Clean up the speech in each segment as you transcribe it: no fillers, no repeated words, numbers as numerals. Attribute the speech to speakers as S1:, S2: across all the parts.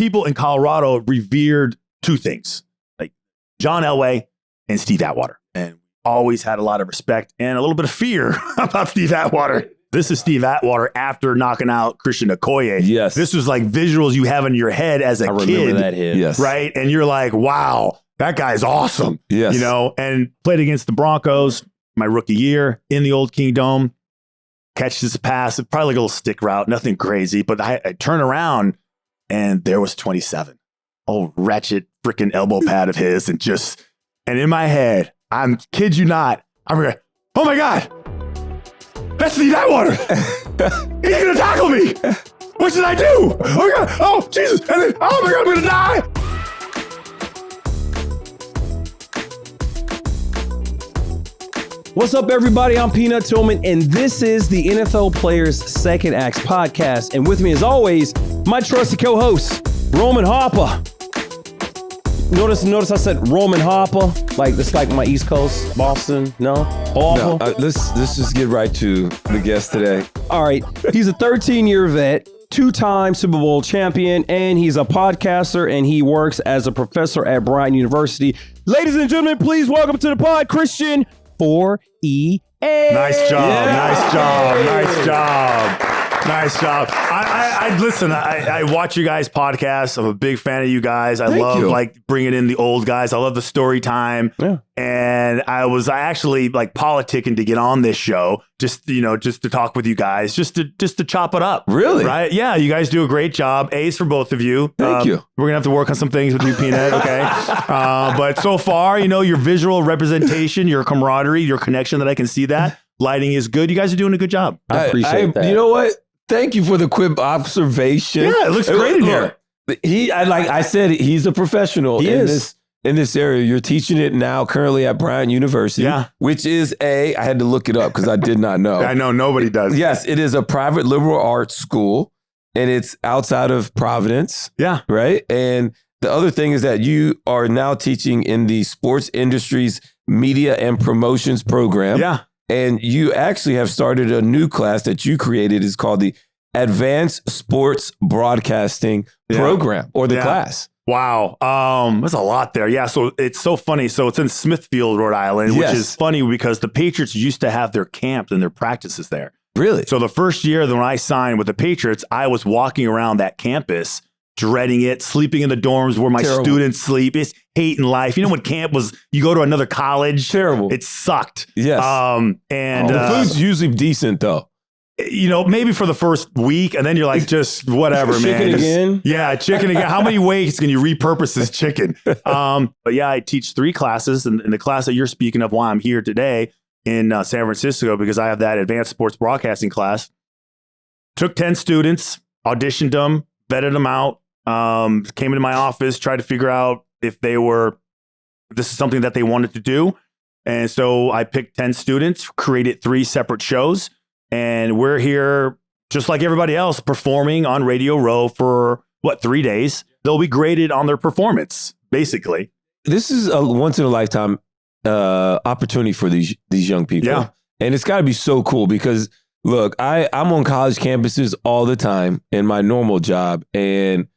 S1: people in Colorado revered two things, like John Elway and Steve Atwater. And always had a lot of respect and a little bit of fear about Steve Atwater. This is Steve Atwater after knocking out Christian Okoye.
S2: Yes.
S1: This was like visuals you have in your head as a kid.
S3: I remember that hit.
S2: Yes.
S1: Right? And you're like, wow, that guy's awesome.
S2: Yes.
S1: You know, and played against the Broncos my rookie year in the Old King Dome. Catch this pass, probably like a little stick route, nothing crazy. But I turn around and there was 27. Oh, wretched freaking elbow pad of his. And in my head, I'm kid you not, I'm going, oh my God. That's Steve Atwater. He's going to tackle me. What should I do? Oh my God. Oh, Jesus. And then, oh my God, I'm going to die.
S3: What's up, everybody? I'm Peanut Tillman, and this is the NFL Players Second Acts podcast. And with me, as always, my trusty co-host, Roman Harper. Notice I said Roman Harper, like it's like my East Coast, Boston. No, Harper.
S2: No, let's just get right to the guest today.
S3: All right, he's a 13-year vet, two-time Super Bowl champion, and he's a podcaster, and he works as a professor at Bryant University. Ladies and gentlemen, please welcome to the pod, Christian 4EA.
S1: Nice job.
S3: Yeah.
S1: Nice job. Nice job. Nice job. I listen. I watch you guys' podcasts. I'm a big fan of you guys. I
S2: Thank
S1: love
S2: you.
S1: like bringing in the old guys. I love the story time.
S3: Yeah.
S1: And I actually like politicking to get on this show, just to talk with you guys, just to chop it up.
S2: Really?
S1: Right? Yeah. You guys do a great job. A's for both of you.
S2: Thank you.
S1: We're gonna have to work on some things with you, Peanut. Okay. But so far, your visual representation, your camaraderie, your connection that I can see that lighting is good. You guys are doing a good job.
S3: I appreciate that.
S2: You know what? Thank you for the quick observation.
S1: Yeah, it looks great in here.
S2: Like I said, he's a professional in this area. You're teaching it now currently at Bryant University, which is I had to look it up because I did not know.
S1: I know nobody does.
S2: Yes, it is a private liberal arts school, and it's outside of Providence.
S1: Yeah.
S2: Right? And the other thing is that you are now teaching in the sports industry's media and promotions program.
S1: Yeah.
S2: And you actually have started a new class that you created. It's called the Advanced Sports Broadcasting Program, or the class.
S1: Wow. There's a lot there. Yeah. So it's so funny. So it's in Smithfield, Rhode Island, which is funny because the Patriots used to have their camps and their practices there.
S2: Really?
S1: So the first year that when I signed with the Patriots, I was walking around that campus, dreading it, sleeping in the dorms where my students sleep. It's hating life. You know, when camp was, you go to another college.
S2: Terrible.
S1: It sucked.
S2: Yes.
S1: And
S2: the food's usually decent though.
S1: Maybe for the first week, and then you're like, just whatever, man.
S3: Chicken again?
S1: Yeah, chicken again. How many ways can you repurpose this chicken? But yeah, I teach 3 classes, and the class that you're speaking of, why I'm here today in San Francisco, because I have that advanced sports broadcasting class. Took 10 students, auditioned them, vetted them out, came into my office, tried to figure out if this is something that they wanted to do. And so I picked 10 students, created 3 separate shows, and we're here just like everybody else performing on Radio Row for 3 days. They'll be graded on their performance, basically.
S2: This is a once in a lifetime opportunity for these young people.
S1: Yeah.
S2: And it's got to be so cool because look, I'm on college campuses all the time in my normal job, and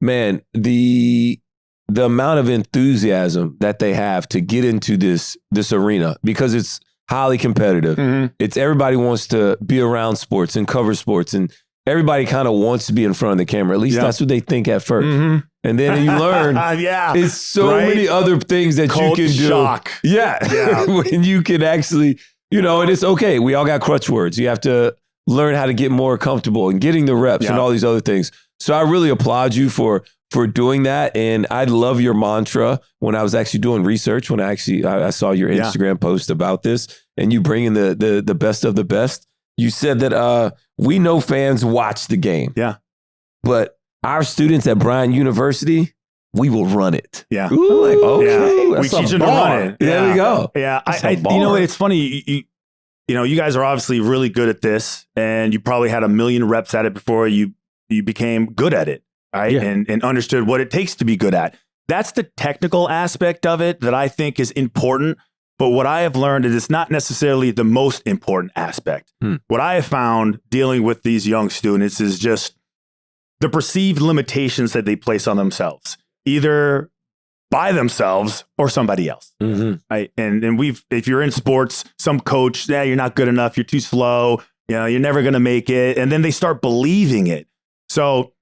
S2: man, the amount of enthusiasm that they have to get into this arena, because it's highly competitive.
S1: Mm-hmm.
S2: It's everybody wants to be around sports and cover sports, and everybody kind of wants to be in front of the camera. At least that's what they think at first.
S1: Mm-hmm.
S2: And then you learn it's so many other things that
S1: Cold
S2: you can
S1: shock.
S2: do. Yeah. When you can actually, and it's okay. We all got crutch words. You have to learn how to get more comfortable and getting the reps and all these other things. So I really applaud you for doing that. And I love your mantra when I was actually doing research, when I saw your Instagram post about this, and you bring in the best of the best. You said that we know fans watch the game.
S1: Yeah.
S2: But our students at Bryant University, we will run it.
S1: Yeah.
S2: I'm like, okay.
S1: Yeah. We teach them to run it.
S2: There we go.
S1: Yeah. It's funny. You guys are obviously really good at this, and you probably had a million reps at it before you became good at it, right?
S3: Yeah.
S1: And understood what it takes to be good at. That's the technical aspect of it that I think is important. But what I have learned is it's not necessarily the most important aspect. What I have found dealing with these young students is just the perceived limitations that they place on themselves, either by themselves or somebody else.
S2: Mm-hmm.
S1: Right. And if you're in sports, some coach, you're not good enough. You're too slow. You're never going to make it. And then they start believing it. So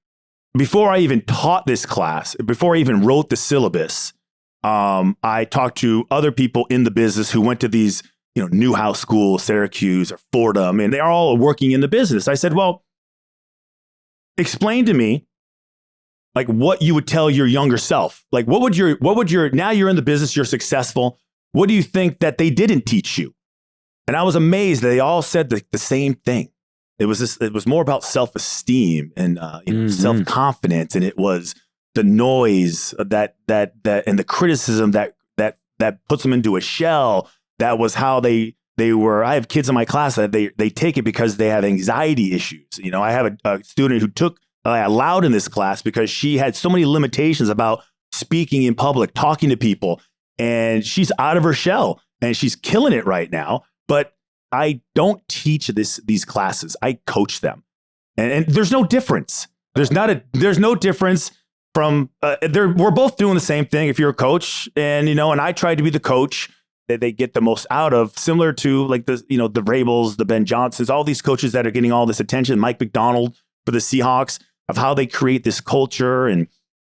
S1: before I even taught this class, before I even wrote the syllabus, I talked to other people in the business who went to these, Newhouse School, Syracuse or Fordham, and they're all working in the business. I said, well, explain to me like what you would tell your younger self. Like what would your, now you're in the business, you're successful. What do you think that they didn't teach you? And I was amazed that they all said the same thing. It was more about self-esteem and self-confidence, and it was the noise that and the criticism that puts them into a shell. That was how they were. I have kids in my class that they take it because they have anxiety issues. I have a student who took allowed in this class because she had so many limitations about speaking in public, talking to people, and she's out of her shell and she's killing it right now. But I don't teach these classes. I coach them, and there's no difference. There's no difference from. We're both doing the same thing. If you're a coach, and I try to be the coach that they get the most out of, similar to like the Vrabels, the Ben Johnsons, all these coaches that are getting all this attention. Mike McDonald for the Seahawks, of how they create this culture, and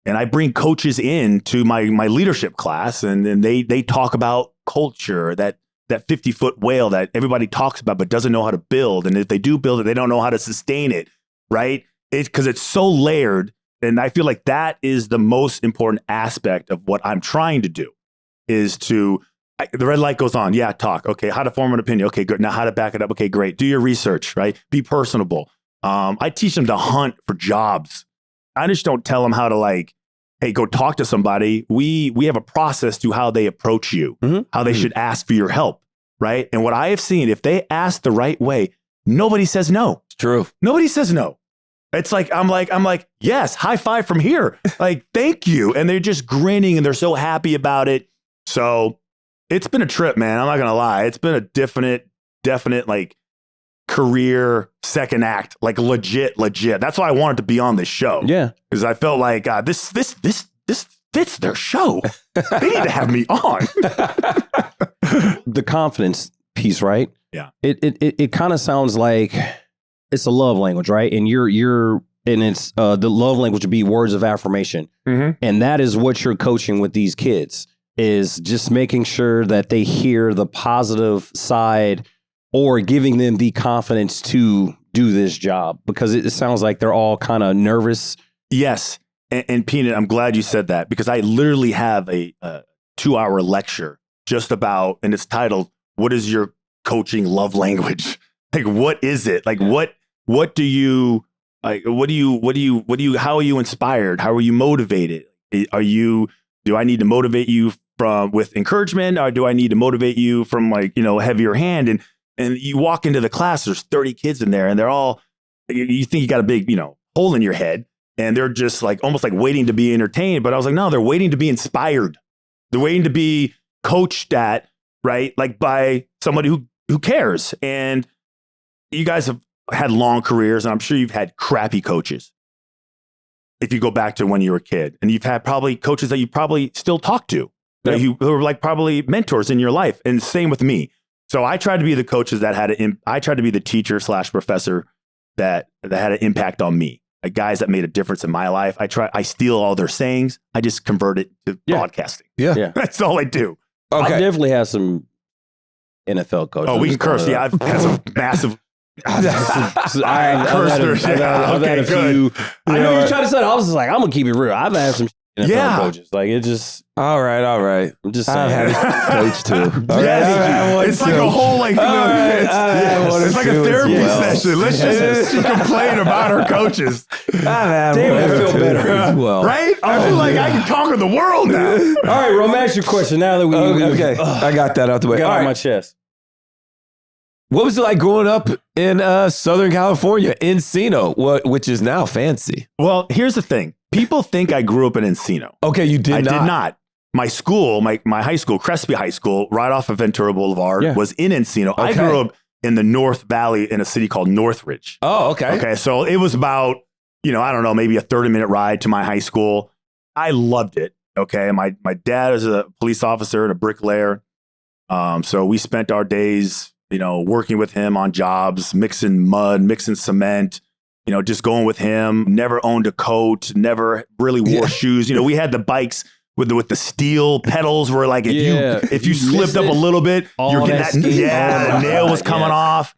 S1: I bring coaches in to my leadership class, and they talk about culture, that 50-foot whale that everybody talks about but doesn't know how to build. And if they do build it, they don't know how to sustain it, right? It's because it's so layered. And I feel like that is the most important aspect of what I'm trying to do, is the red light goes on. Yeah, talk. Okay, how to form an opinion. Okay, good. Now how to back it up. Okay, great. Do your research, right? Be personable. I teach them to hunt for jobs. I just don't tell them how to hey, go talk to somebody. We have a process to how they approach you, how they should ask for your help, right? And what I have seen, if they ask the right way, nobody says no.
S2: It's true.
S1: Nobody says no. It's like, I'm like, yes, high five from here. Like, thank you. And they're just grinning and they're so happy about it. So it's been a trip, man. I'm not going to lie. It's been a definite career second act, like legit. That's why I wanted to be on this show.
S3: Yeah.
S1: Because I felt like this fits their show. They need to have me on.
S3: The confidence piece, right?
S1: Yeah.
S3: It kind of sounds like it's a love language, right? And it's the love language would be words of affirmation.
S1: Mm-hmm.
S3: And that is what you're coaching with these kids, is just making sure that they hear the positive side, or giving them the confidence to do this job, because it sounds like they're all kind of nervous.
S1: Yes. And Peanut, I'm glad you said that, because I literally have a 2-hour lecture just about, and it's titled, "What is your coaching love language?" Like, what is it? Like, what do you, how are you inspired? How are you motivated? Do I need to motivate you with encouragement, or do I need to motivate you from heavier hand? And you walk into the class, there's 30 kids in there, and they're all, you think you got a big, hole in your head, and they're just almost waiting to be entertained. But I was like, no, they're waiting to be inspired. They're waiting to be coached at, right? Like, by somebody who cares. And you guys have had long careers, and I'm sure you've had crappy coaches. If you go back to when you were a kid, and you've had probably coaches that you probably still talk to,
S3: Yep.
S1: who are probably mentors in your life. And same with me. So I tried to be the coaches that I tried to be the teacher / professor that had an impact on me. Like, guys that made a difference in my life. I steal all their sayings. I just convert it to broadcasting.
S2: Yeah.
S1: That's all I do.
S3: Okay. I definitely have some NFL coaches.
S1: Oh, we can curse. Yeah, I've had some massive.
S3: I've had a few. I know you're trying to say. I was just like, I'm gonna keep it real. I've had some NFL coaches. Like, it just.
S2: All right.
S3: I'm just saying.
S2: I've had coach too.
S1: It's like a whole it's like a therapy session. Let's just complain about our coaches.
S3: Damn, I feel better as well.
S1: Right? I feel like I can conquer the world now.
S3: All right, Rome, ask your question now that we.
S2: Okay. I got that out the way.
S3: Got it on my chest.
S2: What was it like growing up in Southern California, Encino, which is now fancy?
S1: Well, here's the thing. People think I grew up in Encino.
S2: Okay, you did not.
S1: I did not. My school, my high school, Crespi High School, right off of Ventura Boulevard, was in Encino. Okay. I grew up in the North Valley in a city called Northridge.
S2: Oh, okay.
S1: Okay, so it was about I don't know, maybe a 30-minute ride to my high school. I loved it. Okay. My dad is a police officer and a bricklayer. So we spent our days, working with him on jobs, mixing mud, mixing cement, just going with him. Never owned a coat, never really wore shoes. We had the bikes with the steel pedals where like if you slipped up a little bit, you're getting that. The nail was coming off.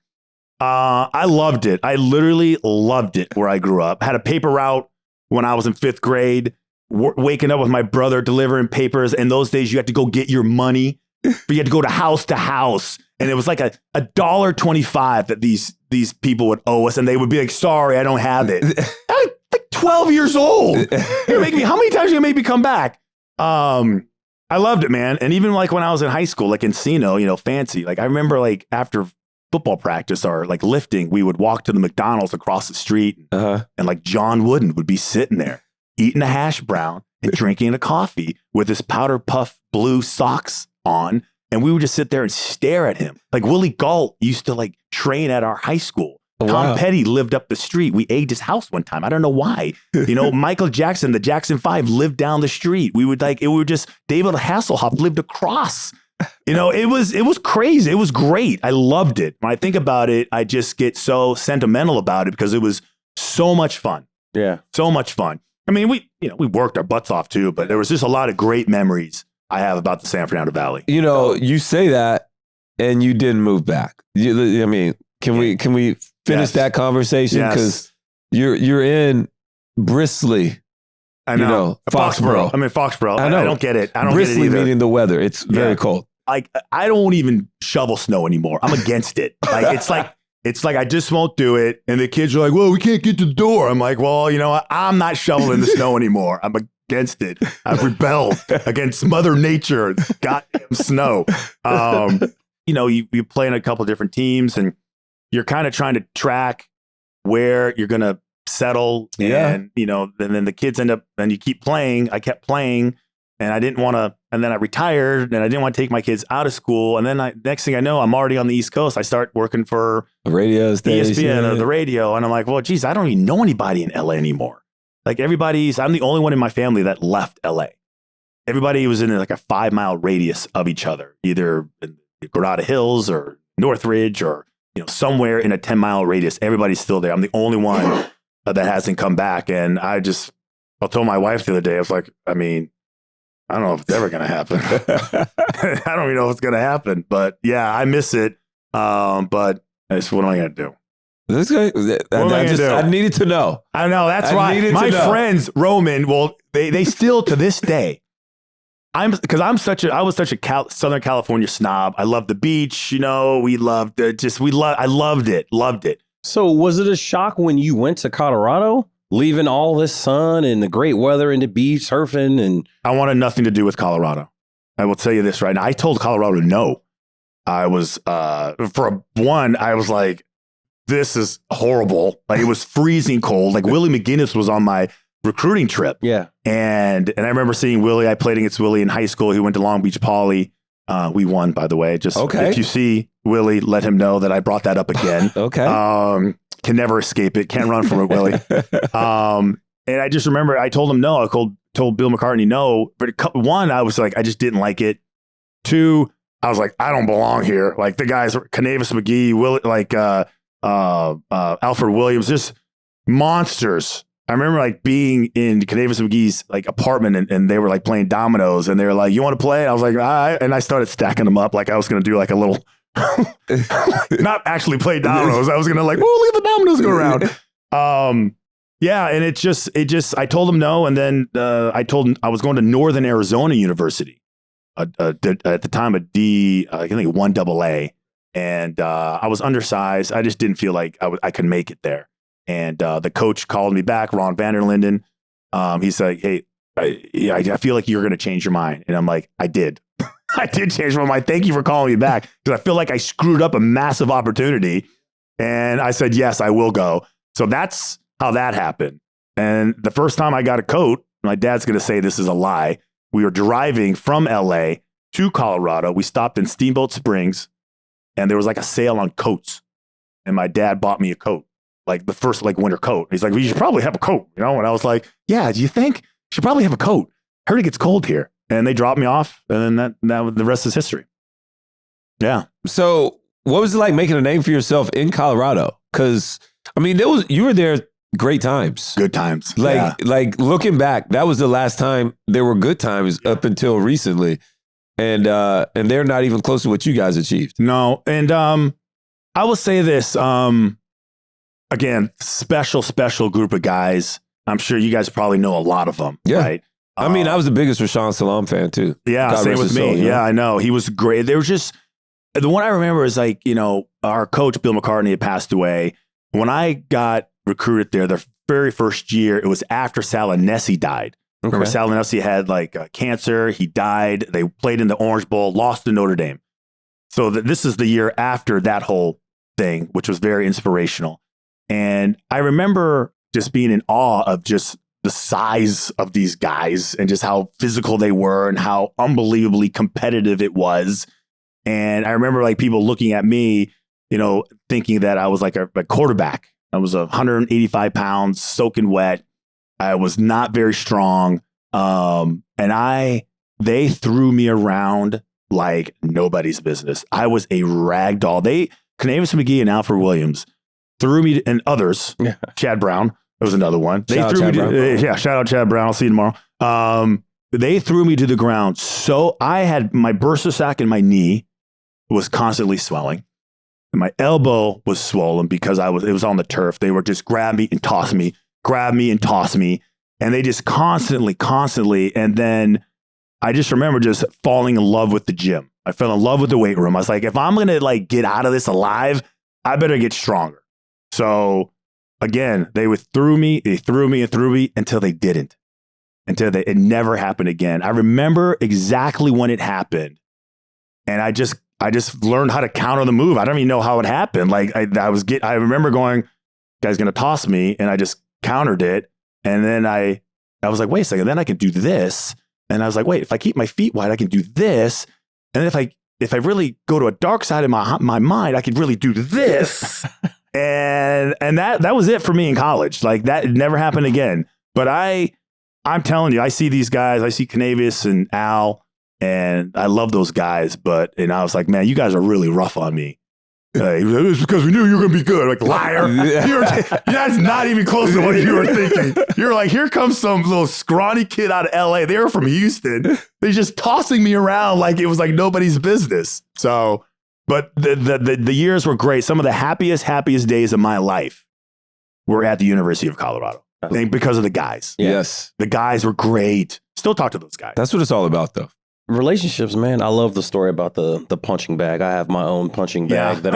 S1: I loved it. I literally loved it where I grew up. Had a paper route when I was in 5th grade, waking up with my brother, delivering papers. In those days, you had to go get your money, but you had to go to house. And it was like a $1.25 that these people would owe us. And they would be like, sorry, I don't have it. I was like 12 years old. How many times are you gonna make me come back? I loved it, man. And even like when I was in high school, like Encino, fancy. Like I remember like after football practice or like lifting, we would walk to the McDonald's across the street, and like John Wooden would be sitting there eating a hash brown and drinking a coffee with his powder puff blue socks on, and we would just sit there and stare at him. Like Willie Galt used to like train at our high school. Tom Petty lived up the street. We egged his house one time. I don't know why. Michael Jackson, the Jackson 5 lived down the street. David Hasselhoff lived across. It was crazy. It was great. I loved it. When I think about it, I just get so sentimental about it because it was so much fun.
S3: Yeah.
S1: So much fun. I mean, we worked our butts off too, but there was just a lot of great memories I have about the San Fernando Valley.
S2: You say that and you didn't move back. Can we finish that conversation? Because you're in Brisley.
S1: I know.
S2: Foxborough.
S1: I'm in Foxborough. I know. I don't get it. I don't
S2: Brisley
S1: get it either.
S2: meaning the weather. It's very cold.
S1: Like I don't even shovel snow anymore. I'm against it. Like it's like I just won't do it. And the kids are like, well, we can't get to the door. I'm like, well, I'm not shoveling the snow anymore. I'm against it. I've rebelled against Mother Nature, goddamn snow. You play in a couple different teams and you're kind of trying to track where you're going to settle.
S2: Yeah.
S1: And, then the kids end up, and you keep playing. I kept playing and I didn't want to, and then I retired and I didn't want to take my kids out of school. And then next thing I know, I'm already on the East Coast. I start working for
S2: the radio station,
S1: ESPN or the radio. And I'm like, well, geez, I don't even know anybody in LA anymore. Like I'm the only one in my family that left LA. Everybody was in like a 5-mile radius of each other, either in Granada Hills or Northridge or, somewhere in a 10-mile radius. Everybody's still there. I'm the only one that hasn't come back. And I told my wife the other day, I was like, I don't know if it's ever going to happen. I don't even know if it's going to happen. But yeah, I miss it. But what am I going to do?
S2: This guy, I needed to know.
S1: I know. That's why my friends, Roman, well, they still to this day, I was such a Southern California snob. I love the beach. I loved it.
S3: So was it a shock when you went to Colorado? Leaving all this sun and the great weather and the beach, surfing, and
S1: I wanted nothing to do with Colorado. I will tell you this right now. I told Colorado no. I was I was like, this is horrible. Like it was freezing cold. Like Willie McGinnis was on my recruiting trip.
S3: Yeah.
S1: And I remember seeing Willie. I played against Willie in high school. He went to Long Beach Poly. We won, by the way. Just if you see Willie, let him know that I brought that up again.
S2: Okay.
S1: Can never escape it. Can't run from it, Willie. And I just remember I told him no. I told Bill McCartney no. But one, I was like, I just didn't like it. Two, I was like, I don't belong here. Like the guys, Canavis McGee, Willie, like Alfred Williams, just monsters. I remember like being in Canavis McGee's like apartment and they were like playing dominoes and they were like, you want to play? And I was like, all right. And I started stacking them up like I was going to do like a little, not actually play dominoes. I was going to like, oh, look at the dominoes go around. Yeah. And it just, I told him no. And then I told him I was going to Northern Arizona University at the time I think 1AA. And I was undersized. I just didn't feel like I could make it there. And the coach called me back, Ron Vanderlinden. He's like, hey, I feel like you're going to change your mind. And I'm like, I did. I did change my mind. Thank you for calling me back. Because I feel like I screwed up a massive opportunity. And I said, yes, I will go. So that's how that happened. And the first time I got a coat, my dad's going to say this is a lie. We were driving from LA to Colorado. We stopped in Steamboat Springs and there was like a sale on coats. And my dad bought me a coat. like the first like winter coat. He's like, well, you should probably have a coat, you know? And I was like, yeah, do you think? You should probably have a coat. Heard it gets cold here. And they dropped me off, and then that the rest is history. Yeah.
S2: So what was it like making a name for yourself in Colorado? Because, I mean, you were there great times.
S1: Good times.
S2: Like looking back, that was the last time there were good times up until recently. And they're not even close to what you guys achieved.
S1: No. And I will say this, again, special group of guys. I'm sure you guys probably know a lot of them, right?
S2: I mean, I was the biggest Rashawn Salam fan too.
S1: Yeah,
S2: God
S1: same
S2: rest
S1: with
S2: his
S1: me.
S2: soul, you know?
S1: Yeah, I know. He was great. They were just, the one I remember is like, you know, our coach, Bill McCartney, had passed away. When I got recruited there, the very first year, it was after Salinesi died.
S2: Okay.
S1: Remember, Salinesi had like cancer. He died. They played in the Orange Bowl, lost to Notre Dame. So this is the year after that whole thing, which was very inspirational. And I remember just being in awe of just the size of these guys and just how physical they were and how unbelievably competitive it was. And I remember like people looking at me, you know, thinking that I was like a quarterback. I was 185 pounds, soaking wet. I was not very strong. And they threw me around like nobody's business. I was a rag doll. Kanavis McGee and Alfred Williams threw me, and others, Chad Brown, there was another one.
S2: Shout
S1: Shout out Chad Brown. I'll see you tomorrow. They threw me to the ground. So I had my bursa sac in my knee was constantly swelling. And my elbow was swollen because it was on the turf. They were just grab me and toss me, grab me and toss me. And they just constantly. And then I just remember just falling in love with the gym. I fell in love with the weight room. I was like, if I'm going to like get out of this alive, I better get stronger. So again, they threw me until they didn't. It never happened again. I remember exactly when it happened. And I just learned how to counter the move. I don't even know how it happened. Like I remember going, guy's going to toss me, and I just countered it. And then I was like, wait a second, then I can do this. And I was like, wait, if I keep my feet wide, I can do this. And then if I really go to a dark side of my mind, I could really do this. and that was it for me in college. Like that never happened again. But I'm telling you, I see these guys, I see Canavis and Al, and I love those guys. And I was like, man, you guys are really rough on me. It's because we knew you were going to be good. Like, liar. That's not even close to what you were thinking. You're like, here comes some little scrawny kid out of LA. They were from Houston. They're just tossing me around like it was like nobody's business. So, but the years were great. Some of the happiest days of my life were at the University of Colorado. I think because of the guys.
S2: Yes.
S1: The guys were great. Still talk to those guys.
S2: That's what it's all about, though.
S3: Relationships, man. I love the story about the punching bag. I have my own punching bag that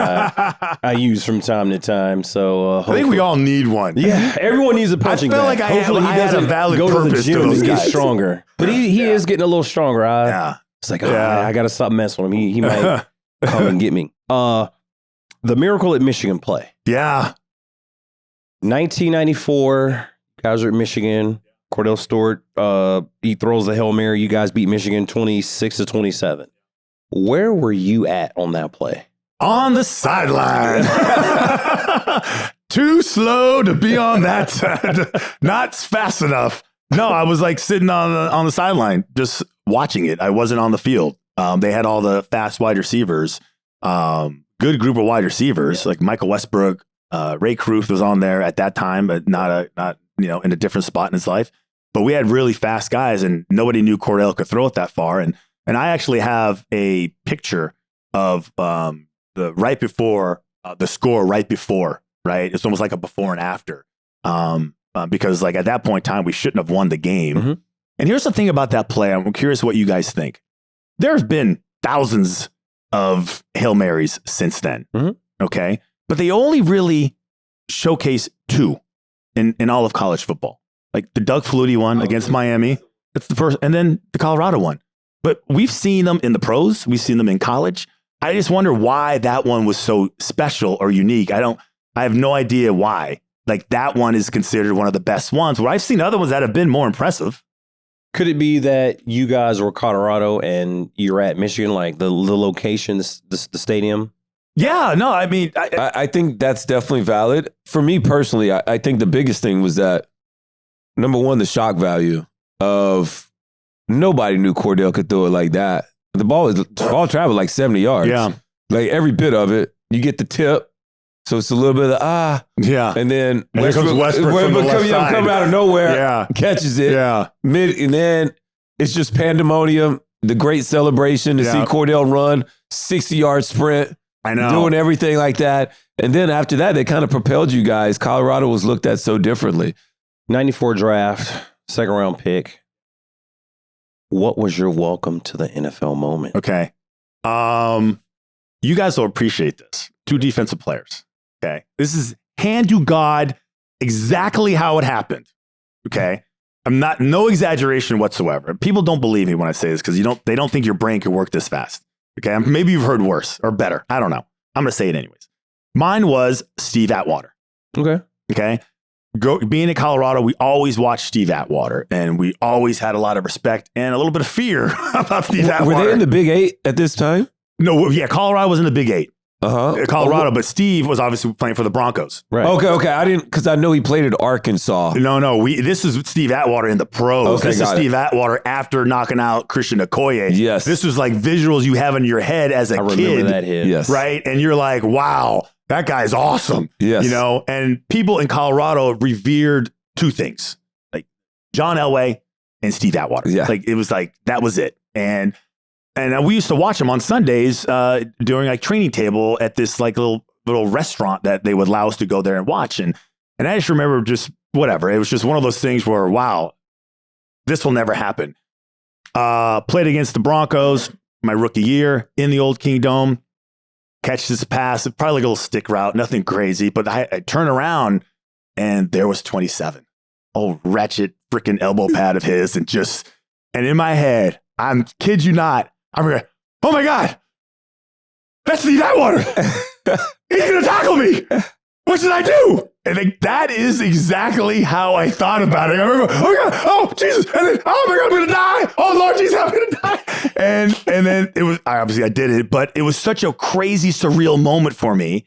S3: I use from time to time. So
S1: I think we all need one.
S3: Yeah, everyone needs a punching bag.
S1: Like hopefully he doesn't go to the gym and
S3: get stronger. But he is getting a little stronger. It's like, I got to stop messing with him. He might come and get me. The Miracle at Michigan play.
S1: Yeah.
S3: 1994, guys are at Michigan. Cordell Stewart, he throws the Hail Mary. You guys beat Michigan 26-27. Where were you at on that play?
S1: On the sideline. Too slow to be on that side. Not fast enough. No, I was like sitting on the sideline, just watching it. I wasn't on the field. They had all the fast wide receivers. Good group of wide receivers, like Michael Westbrook, Ray Kruth was on there at that time, but not in a different spot in his life. But we had really fast guys, and nobody knew Cordell could throw it that far. And I actually have a picture of the right before the score, right before, right? It's almost like a before and after, because like at that point in time, we shouldn't have won the game. Mm-hmm. And here's the thing about that play. I'm curious what you guys think. There's been thousands of Hail Marys since then, okay? But they only really showcase two in all of college football. Like the Doug Flutie one against Miami. That's the first. And then the Colorado one. But we've seen them in the pros. We've seen them in college. I just wonder why that one was so special or unique. I have no idea why. Like that one is considered one of the best ones, where I've seen other ones that have been more impressive.
S3: Could it be that you guys were Colorado and you're at Michigan, like the location, the stadium?
S1: Yeah, no, I mean,
S2: I think that's definitely valid. For me personally, I think the biggest thing was that, number one, the shock value of nobody knew Cordell could throw it like that. The ball traveled like 70 yards.
S1: Yeah.
S2: Like every bit of it. You get the tip. So it's a little bit of
S1: yeah.
S2: and then
S1: And here comes Westbrook from the left side.
S2: come out of nowhere,
S1: Yeah.
S2: catches it,
S1: Yeah.
S2: and then it's just pandemonium. The great celebration to see Cordell run 60-yard sprint,
S1: I know,
S2: doing everything like that, and then after that, they kind of propelled you guys. Colorado was looked at so differently.
S3: 94 draft, second round pick. What was your welcome to the NFL moment?
S1: Okay. You guys will appreciate this. 2 defensive players. Okay. This is hand to God exactly how it happened. Okay. No exaggeration whatsoever. People don't believe me when I say this because they don't think your brain can work this fast. Okay. Maybe you've heard worse or better. I don't know. I'm going to say it anyways. Mine was Steve Atwater.
S3: Okay.
S1: Okay. Being in Colorado, we always watched Steve Atwater, and we always had a lot of respect and a little bit of fear about Steve Atwater.
S2: Were they in the Big 8 at this time?
S1: No, yeah, Colorado was in the Big 8. Colorado, but Steve was obviously playing for the Broncos.
S3: Right.
S2: Okay. I didn't, because I know he played at Arkansas.
S1: No. This is Steve Atwater in the pros.
S2: Okay,
S1: this is Steve Atwater after knocking out Christian Okoye.
S2: Yes.
S1: This was like visuals you have in your head as a kid.
S3: I remember that hit.
S2: Yes.
S1: Right? And you're like, wow, that guy's awesome.
S2: Yes.
S1: You know, and people in Colorado revered 2 things, like John Elway and Steve Atwater.
S2: Yeah.
S1: Like, it was like, that was it. And we used to watch them on Sundays during like training table at this like little restaurant that they would allow us to go there and watch. And I just remember just whatever. It was just one of those things where, wow, this will never happen. Played against the Broncos my rookie year in the Old Kingdom. Catch this pass, probably like a little stick route, nothing crazy. But I turn around and there was 27. Oh, wretched freaking elbow pad of his. And in my head, I'm kid you not, I'm like, oh my God, that's Steve Atwater. He's going to tackle me. What should I do? And that is exactly how I thought about it. I remember, oh my God, oh Jesus. And then, oh my God, I'm going to die. Oh Lord Jesus, I'm going to die. And then it was, I did it, but it was such a crazy, surreal moment for me.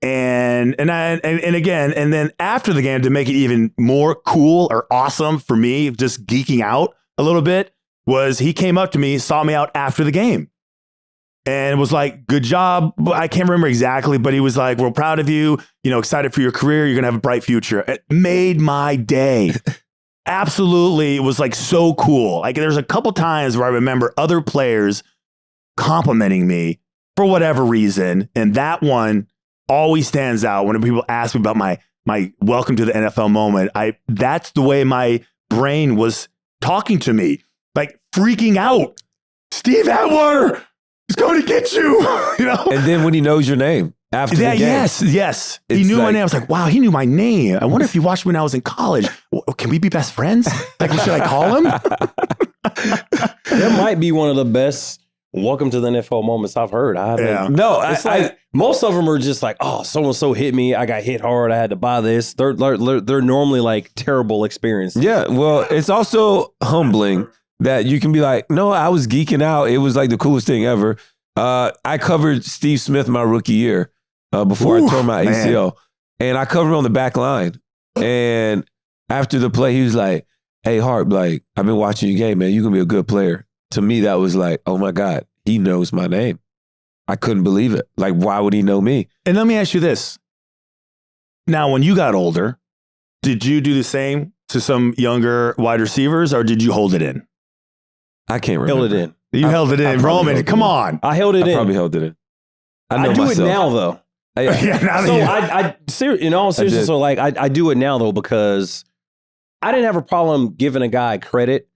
S1: And then after the game, to make it even more cool or awesome for me, just geeking out a little bit, was he came up to me, saw me out after the game, and was like, good job. I can't remember exactly, but he was like, we're proud of you, excited for your career. You're going to have a bright future. It made my day. Absolutely. It was like so cool. Like there's a couple times where I remember other players complimenting me for whatever reason. And that one always stands out when people ask me about my welcome to the NFL moment. That's the way my brain was talking to me. Like freaking out. Steve Atwater is going to get you,
S2: And then when he knows your name after the game.
S1: Yes. He knew my name. I was like, wow, he knew my name. I wonder if he watched me when I was in college. Can we be best friends? Like, should I call him?
S3: That might be one of the best welcome to the NFL moments I've heard. Most of them are just like, oh, so-and-so hit me. I got hit hard. I had to buy this. They're normally like terrible experiences.
S2: Yeah, well, it's also humbling that you can be like, no, I was geeking out. It was like the coolest thing ever. I covered Steve Smith my rookie year before I tore my ACL. And I covered him on the back line. And after the play, he was like, hey, Hart, like, I've been watching your game, man. You're going to be a good player. To me, that was like, oh my God, he knows my name. I couldn't believe it. Like, why would he know me?
S1: And let me ask you this. Now, when you got older, did you do the same to some younger wide receivers, or did you hold it in?
S2: I can't remember.
S3: Held it in.
S1: You held it in. Roman, come on.
S3: I held it in.
S2: I probably held it in.
S3: I do it now, though. In all seriousness, so like I do it now, though, because I didn't have a problem giving a guy credit,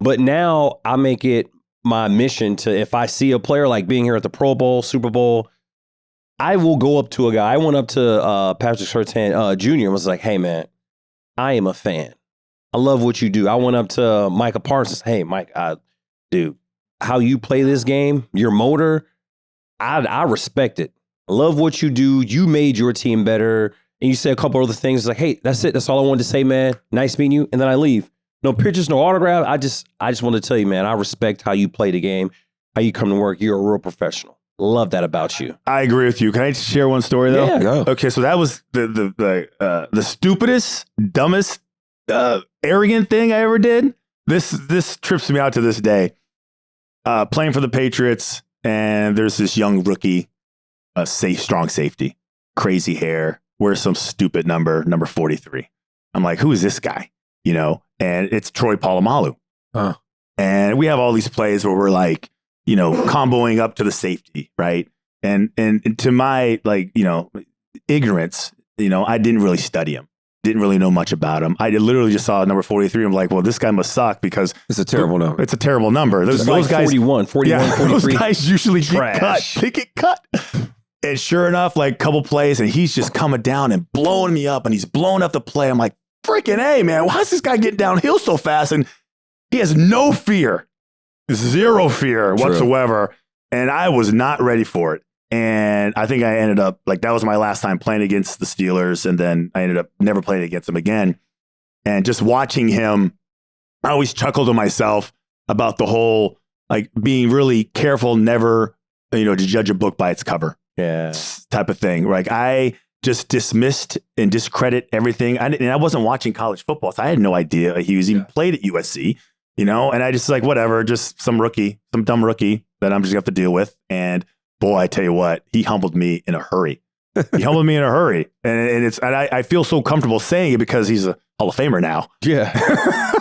S3: but now I make it my mission to, if I see a player like being here at the Pro Bowl, Super Bowl, I will go up to a guy. I went up to Patrick Surtain Jr. and was like, hey, man, I am a fan. I love what you do. I went up to Micah Parsons. Hey, Mike, dude, how you play this game, your motor, I respect it. I love what you do. You made your team better. And you said a couple other things like, hey, that's it. That's all I wanted to say, man. Nice meeting you. And then I leave. No pictures, no autograph. I just wanted to tell you, man, I respect how you play the game, how you come to work. You're a real professional. Love that about you.
S1: I agree with you. Can I share one story though?
S3: Yeah.
S2: Go.
S1: Okay, so that was the stupidest, dumbest, arrogant thing I ever did. This trips me out to this day. Playing for the Patriots, and there's this young rookie, strong safety, crazy hair, wears some stupid number 43. I'm like, who is this guy? You know, and it's Troy Polamalu.
S2: Huh.
S1: And we have all these plays where we're like, you know, comboing up to the safety, right? And to my, like, you know, ignorance, you know, I didn't really study him. Didn't really know much about him. I literally just saw number 43. I'm like, well, this guy must suck because
S2: It's a terrible number.
S1: it's a terrible number. Those
S3: Like
S1: guys,
S3: 41, 43.
S1: those guys usually
S3: Trash.
S1: get cut. They get cut. And sure enough, like, couple plays, and he's just coming down and blowing me up, and he's blowing up the play. I'm like, freaking A, man, why is this guy getting downhill so fast? And he has no fear, zero fear whatsoever. And I was not ready for it. And I think I ended up, like, that was my last time playing against the Steelers. And then I ended up never playing against them again. And just watching him, I always chuckled to myself about the whole, like, being really careful, never, you know, to judge a book by its cover.
S3: Yeah.
S1: Type of thing. Like, I just dismissed and discredit everything. And I wasn't watching college football, so I had no idea he was even played at USC, you know? And I just like, whatever, just some dumb rookie that I'm just gonna have to deal with. And boy, I tell you what, he humbled me in a hurry. And I feel so comfortable saying it because he's a Hall of Famer now.
S3: Yeah.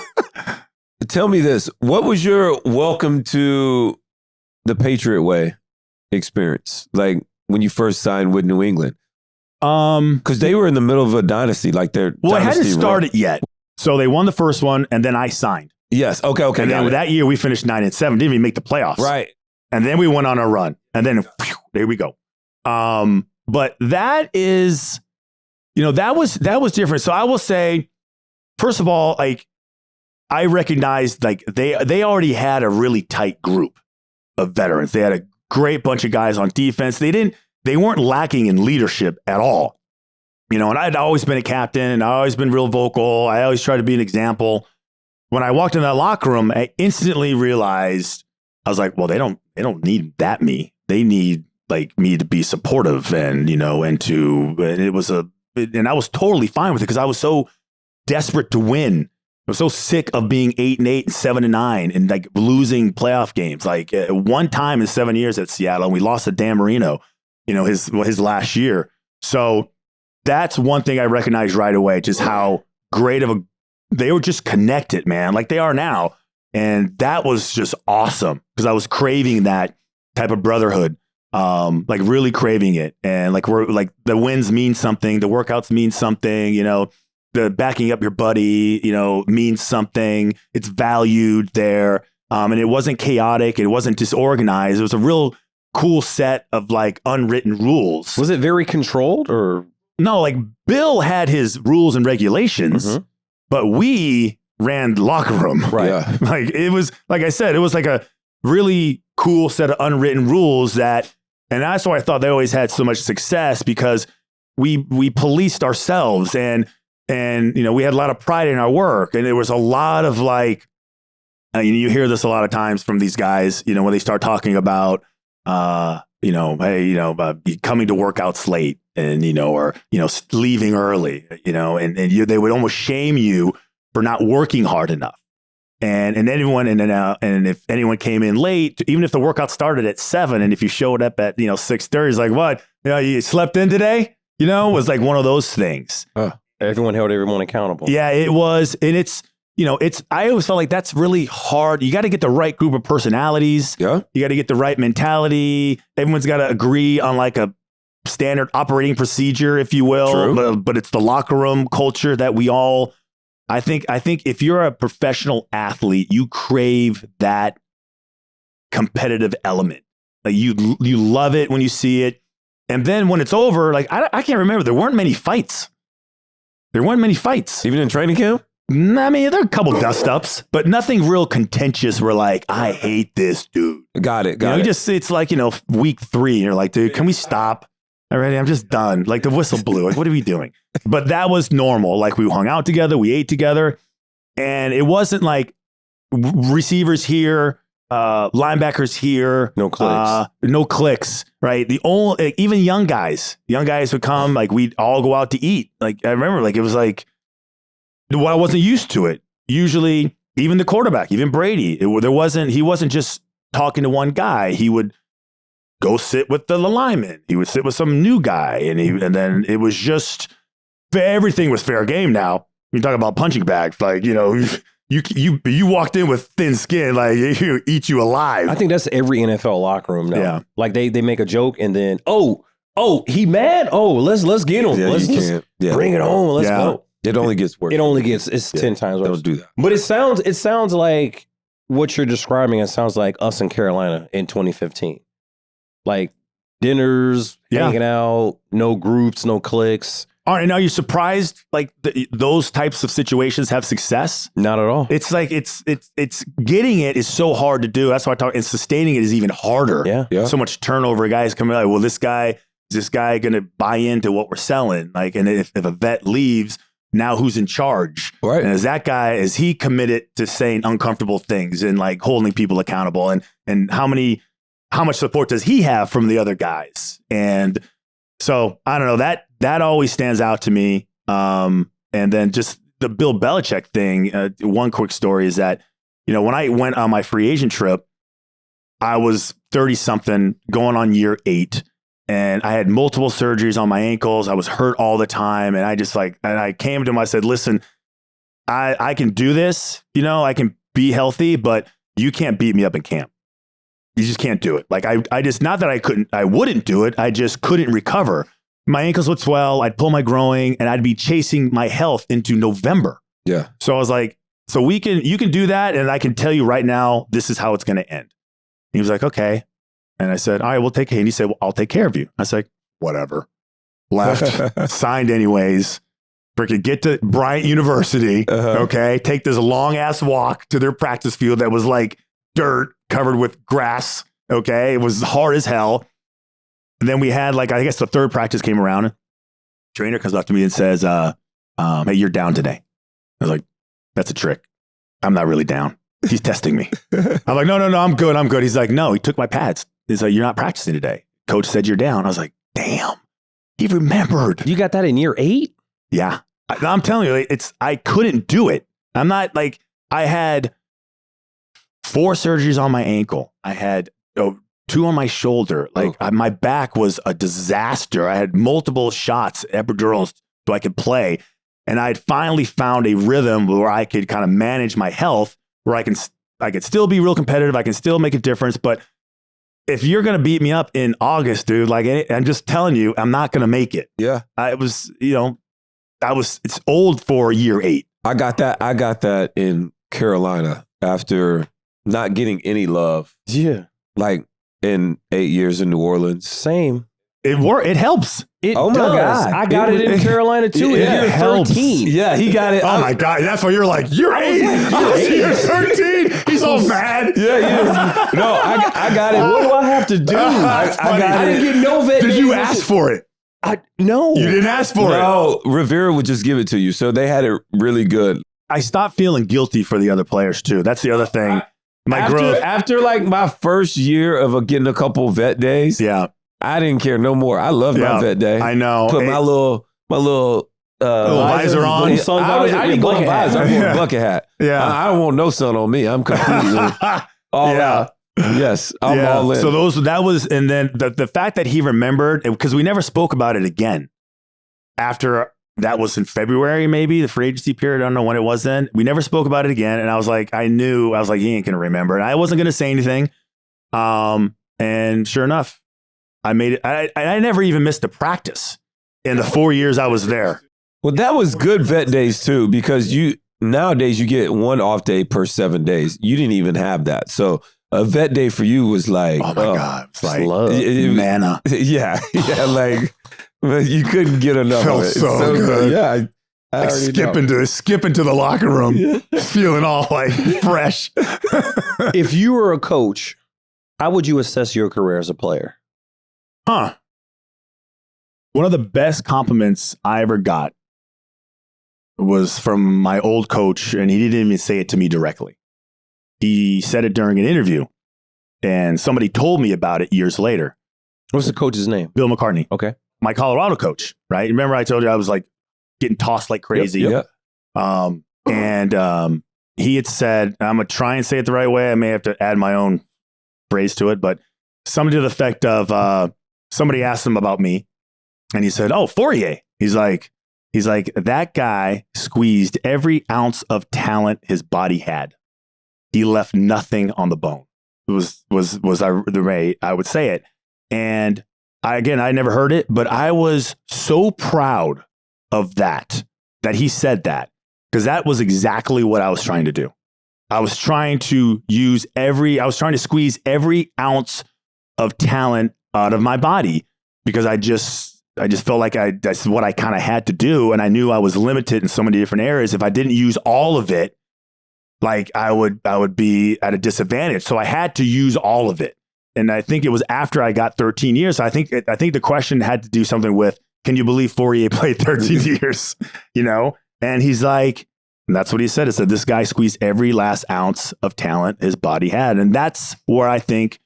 S2: Tell me this. What was your welcome to the Patriot way experience? Like when you first signed with New England? Because they were in the middle of a dynasty, like their
S1: Well, it
S2: dynasty
S1: hadn't started yet. So they won the first one, and then I signed.
S2: Yes. Okay.
S1: And then that year we finished 9-7, didn't even make the playoffs.
S2: Right.
S1: And then we went on a run, and then phew, there we go. But that is, you know, that was different. So I will say, first of all, like, I recognized, like, they already had a really tight group of veterans. They had a great bunch of guys on defense. They weren't lacking in leadership at all. You know, and I'd always been a captain, and I'd always been real vocal. I always tried to be an example. When I walked in that locker room, I instantly realized, I was like, well, they don't need that me. They need, like, me to be supportive and, you know, and I was totally fine with it because I was so desperate to win. I was so sick of being 8-8 and 7-9 and, like, losing playoff games. Like, one time in 7 years at Seattle, and we lost to Dan Marino, you know, his last year. So that's one thing I recognized right away, just how great of they were just connected, man, like they are now. And that was just awesome because I was craving that type of brotherhood, like really craving it. And like, we're like, the wins mean something. The workouts mean something, you know, the backing up your buddy, you know, means something. It's valued there. And it wasn't chaotic. It wasn't disorganized. It was a real cool set of, like, unwritten rules.
S3: Was it very controlled or?
S1: No, like, Bill had his rules and regulations, but we ran the locker room.
S3: Right.
S2: Yeah.
S1: Like, it was, like I said, it was like a really cool set of unwritten rules and that's why I thought they always had so much success, because we policed ourselves and, you know, we had a lot of pride in our work. And there was a lot of, like, you hear this a lot of times from these guys, you know, when they start talking about, you know, hey, you know, coming to workouts late and, you know, or, you know, leaving early, you know, and they would almost shame you for not working hard enough. And if anyone came in late, even if the workout started at 7, and if you showed up at, you know, 6:30, it's like, what, you know, you slept in today? You know, it was like one of those things.
S3: Everyone held everyone accountable.
S1: Yeah, it was. And it's, you know, I always felt like that's really hard. You got to get the right group of personalities.
S2: Yeah. You
S1: got to get the right mentality. Everyone's got to agree on, like, a standard operating procedure, if you will.
S2: True.
S1: But it's the locker room culture that we all, I think if you're a professional athlete, you crave that competitive element. Like, you love it when you see it. And then when it's over, like, I can't remember. There weren't many fights.
S2: Even in training camp?
S1: I mean, there are a couple dust-ups, but nothing real contentious where, like, I hate this dude.
S2: Got it.
S1: It's like, you know, week 3, and you're like, dude, can we stop? Already, I'm just done. Like, the whistle blew. Like, what are we doing? But that was normal. Like, we hung out together, we ate together, and it wasn't like receivers here, linebackers here.
S3: No clicks.
S1: No clicks, right? The only, even young guys would come, like we'd all go out to eat. Like I remember, like it was like, well, I wasn't used to it. Usually, even the quarterback, even Brady, he wasn't just talking to one guy. He would go sit with the lineman. He would sit with some new guy, and then it was just, everything was fair game. Now you talk about punching bags, like you walked in with thin skin, like you eat you alive.
S3: I think that's every NFL locker room now.
S1: Yeah.
S3: Like they make a joke and then he mad. Oh, let's get him.
S2: Yeah,
S3: let's bring it on. Let's go.
S2: It only gets worse.
S3: It's 10 times worse.
S2: Don't do that.
S3: But it sounds like what you're describing. It sounds like us in Carolina in 2015, like dinners, hanging out, no groups, no cliques.
S1: All right, and are you surprised like those types of situations have success?
S3: Not at all.
S1: It's like it's getting it is so hard to do. That's why I talk. And sustaining it is even harder.
S3: Yeah.
S1: So much turnover. Guys coming like, well, is this guy going to buy into what we're selling? Like, and if a vet leaves, now who's in charge?
S2: Right.
S1: And is he committed to saying uncomfortable things and like holding people accountable? And how much support does he have from the other guys? And so I don't know, that always stands out to me. And then just the Bill Belichick thing. One quick story is that, when I went on my free agent trip, I was 30 something going on year 8. And I had multiple surgeries on my ankles. I was hurt all the time. And I came to him, I said, listen, I can do this, I can be healthy, but you can't beat me up in camp. You just can't do it. Like I just, not that I wouldn't do it. I just couldn't recover. My ankles would swell. I'd pull my groin and I'd be chasing my health into November.
S2: Yeah.
S1: So I was like, so you can do that. And I can tell you right now, this is how it's going to end. And he was like, okay. And I said, all right, we'll take care. And he said, well, I'll take care of you. I was like, whatever. Left, signed anyways. Freaking get to Bryant University. Okay. Take this long ass walk to their practice field that was like dirt covered with grass. Okay. It was hard as hell. And then we had I guess the third practice came around. Trainer comes up to me and says, hey, you're down today. I was like, that's a trick. I'm not really down. He's testing me. I'm like, no, I'm good. He's like, no, he took my pads. He's like, you're not practicing today. Coach said you're down. I was like, damn, he remembered.
S3: You got that in year 8?
S1: Yeah. I'm telling you, I couldn't do it. I'm not I had 4 surgeries on my ankle. I had 2 on my shoulder. My back was a disaster. I had multiple shots, epidurals, so I could play. And I had finally found a rhythm where I could kind of manage my health, where I could still be real competitive. I can still make a difference. But if you're going to beat me up in August, dude, I'm just telling you, I'm not going to make it.
S2: Yeah.
S1: It's old for year 8.
S2: I got that in Carolina after not getting any love.
S3: Yeah.
S2: Like in 8 years in New Orleans.
S3: Same.
S1: It helps.
S3: It
S2: my
S3: does.
S2: God.
S3: I got it in Carolina too.
S1: It
S3: You're
S1: helps.
S3: 13.
S2: Yeah, he got it.
S1: Oh my God. That's why you're like, you're 8. You're 13. He's all mad.
S2: Yeah. No, I got it.
S3: What do I have to do?
S1: That's funny.
S3: I didn't get no vet.
S1: Did you ask for it?
S3: No.
S1: You didn't ask for it.
S2: No, Rivera would just give it to you. So they had it really good.
S1: I stopped feeling guilty for the other players too. That's the other thing.
S2: After my first year of getting a couple vet days,
S1: yeah,
S2: I didn't care no more. I loved my vet day.
S1: I know.
S2: Put my little
S1: visor on.
S2: I didn't go visor. I wore a bucket hat.
S1: Yeah,
S2: I don't want no sun on me. I'm completely all out. Yes, I'm all in.
S1: So and then the fact that he remembered, because we never spoke about it again after. That was in February, maybe the free agency period. I don't know when it was then. We never spoke about it again. And I was like, he ain't going to remember. And I wasn't going to say anything. And sure enough, I made it. I never even missed a practice in the 4 years I was there.
S2: Well, that was good vet days too, because nowadays you get 1 off day per 7 days. You didn't even have that. So a vet day for you was like,
S1: oh my God, it's like
S2: manna. Yeah. But you couldn't get enough
S1: Felt
S2: of it.
S1: so good.
S2: Yeah. I
S1: skipping to the locker room, feeling all fresh.
S3: If you were a coach, how would you assess your career as a player?
S1: One of the best compliments I ever got was from my old coach, and he didn't even say it to me directly. He said it during an interview. And somebody told me about it years later.
S3: What's the coach's name?
S1: Bill McCartney.
S3: Okay.
S1: My Colorado coach, right? Remember I told you I was like getting tossed like crazy.
S2: Yep.
S1: And he had said, I'm going to try and say it the right way. I may have to add my own phrase to it, but something to the effect of somebody asked him about me. And he said, oh, Fauria. He's like, that guy squeezed every ounce of talent his body had. He left nothing on the bone. It was the way I would say it. And I never heard it, but I was so proud of that he said that, because that was exactly what I was trying to do. I was trying to squeeze every ounce of talent out of my body, because I just felt like that's what I kind of had to do. And I knew I was limited in so many different areas. If I didn't use all of it, like I would be at a disadvantage. So I had to use all of it. And I think it was after I got 13 years. I think the question had to do something with, can you believe Fauria played 13 years? And he's like, and that's what he said. It said, this guy squeezed every last ounce of talent his body had. And that's what I think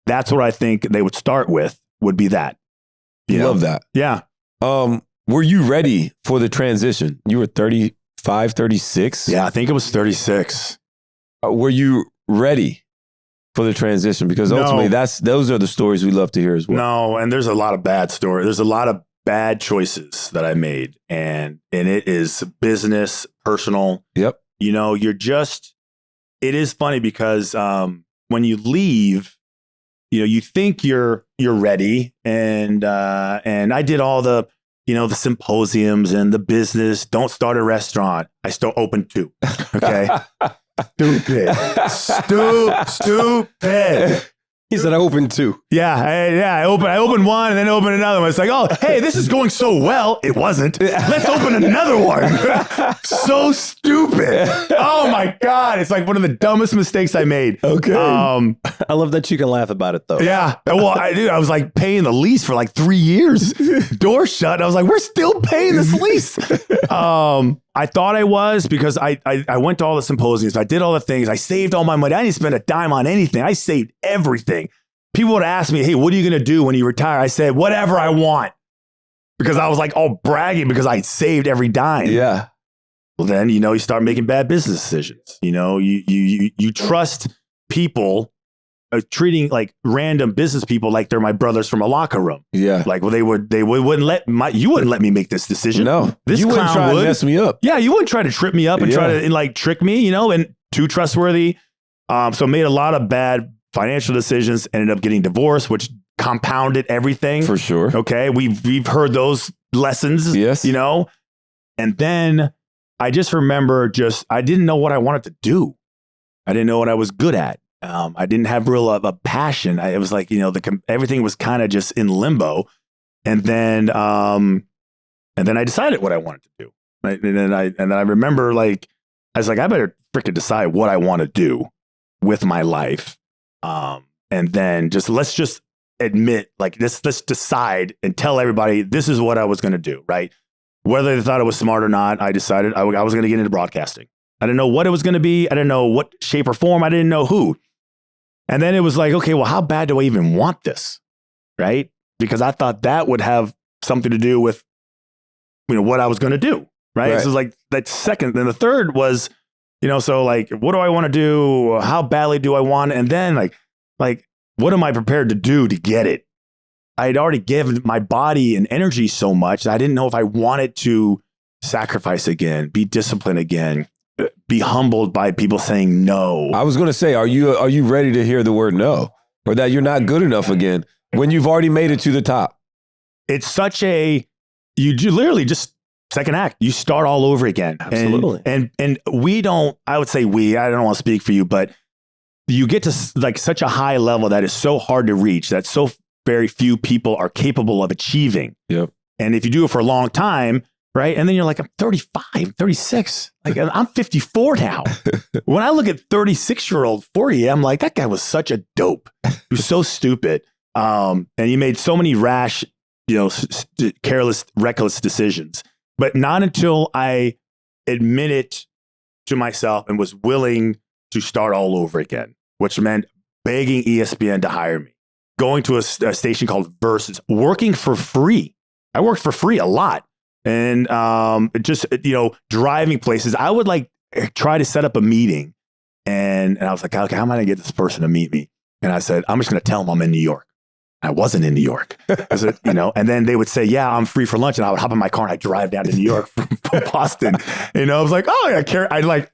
S1: they would start with, would be that.
S2: Love that.
S1: Yeah.
S2: Were you ready for the transition? You were 35, 36?
S1: Yeah, I think it was 36.
S2: Were you ready for the transition? Because ultimately, those are the stories we love to hear as well.
S1: No, and there's a lot of bad stories. There's a lot of bad choices that I made, and it is business, personal.
S2: Yep.
S1: It is funny because when you leave, you think you're ready, and I did all the the symposiums and the business. Don't start a restaurant. I still opened 2. Okay. Stupid.
S3: He said I opened 2.
S1: Yeah, I opened one and then opened another one. It's like, oh, hey, this is going so well. It wasn't. Let's open another one. So stupid. Oh my God. It's like one of the dumbest mistakes I made.
S2: Okay.
S3: I love that you can laugh about it though.
S1: Yeah. Well, I was like paying the lease for like 3 years. Door shut. I was like, we're still paying this lease. I thought I was, because I went to all the symposiums. I did all the things. I saved all my money. I didn't spend a dime on anything. I saved everything. People would ask me, hey, what are you going to do when you retire? I said, whatever I want. Because I was like all bragging because I saved every dime.
S2: Yeah.
S1: Well, then, you start making bad business decisions. You trust people, treating like random business people like they're my brothers from a locker room.
S2: Yeah.
S1: Like, well, you wouldn't let me make this decision.
S2: No.
S1: This
S2: you wouldn't
S1: clown
S2: try
S1: would
S2: to mess me up.
S1: Yeah, you wouldn't try to trip me up and try to like trick me, and too trustworthy. So made a lot of bad financial decisions, ended up getting divorced, which compounded everything.
S2: For sure.
S1: Okay. We've heard those lessons.
S2: Yes.
S1: And then I just remember I didn't know what I wanted to do. I didn't know what I was good at. I didn't have a passion. It was like, everything was kind of just in limbo. And then I decided what I wanted to do. Right? And then I remember I was like, I better freaking decide what I want to do with my life. And then let's just admit, let's decide and tell everybody this is what I was going to do. Right. Whether they thought it was smart or not, I decided I was going to get into broadcasting. I didn't know what it was going to be. I didn't know what shape or form. I didn't know who. And then it was like, okay, well, how bad do I even want this? Right. Because I thought that would have something to do with, what I was going to do. Right. So like that second, then the third was, so like, what do I want to do? How badly do I want it? And then like, what am I prepared to do to get it? I had already given my body and energy so much that I didn't know if I wanted to sacrifice again, be disciplined again, be humbled by people saying no.
S2: I was going to say, are you ready to hear the word no, or that you're not good enough again when you've already made it to the top?
S1: It's such you literally just second act. You start all over again.
S3: Absolutely.
S1: And we don't, I would say I don't want to speak for you, but you get to like such a high level that is so hard to reach, that so very few people are capable of achieving.
S2: Yep.
S1: And if you do it for a long time, right? And then you're like, I'm 35, 36. Like I'm 54 now. When I look at 36-year-old Fauria, I'm like, that guy was such a dope. He was so stupid. And he made so many rash, careless, reckless decisions. But not until I admitted to myself and was willing to start all over again, which meant begging ESPN to hire me, going to a station called Versus, working for free. I worked for free a lot. And just, driving places. I would like try to set up a meeting. And I was like, okay, how am I going to get this person to meet me? And I said, I'm just going to tell them I'm in New York. I wasn't in New York. I said, and then they would say, yeah, I'm free for lunch. And I would hop in my car and I'd drive down to New York from Boston. I was like, oh, I'd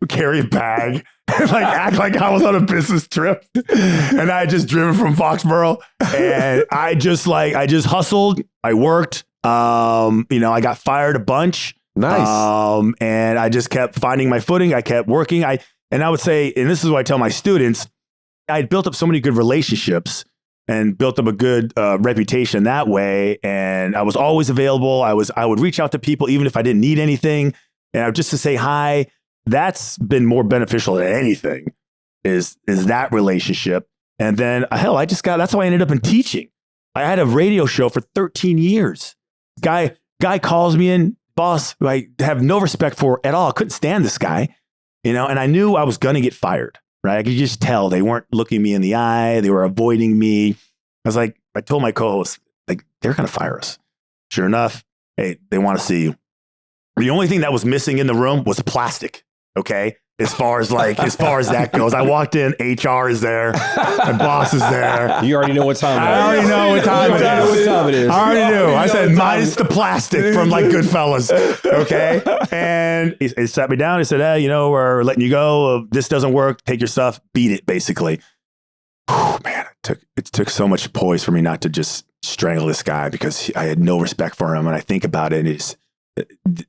S1: carry a bag and act like I was on a business trip. And I had just driven from Foxborough. And I just hustled. I worked. I got fired a bunch.
S2: Nice.
S1: And I just kept finding my footing. I kept working. I would say, and this is what I tell my students, I had built up so many good relationships and built up a good reputation that way. And I was always available. I would reach out to people even if I didn't need anything. And just to say hi, that's been more beneficial than anything is that relationship. And then that's how I ended up in teaching. I had a radio show for 13 years. Guy calls me in, boss, who I have no respect for at all. I couldn't stand this guy, and I knew I was going to get fired. Right. I could just tell they weren't looking me in the eye. They were avoiding me. I told my co-host, they're going to fire us. Sure enough, hey, they want to see you. The only thing that was missing in the room was plastic. Okay. As far as that goes, I walked in, HR is there, my boss is there.
S3: You already know what time it is.
S1: I already know what time it is. I already knew. I said, minus the plastic from Goodfellas. Okay. And he sat me down. He said, hey, we're letting you go. This doesn't work. Take your stuff. Beat it, basically. Whew, man, it took so much poise for me not to just strangle this guy because I had no respect for him. And I think about it, and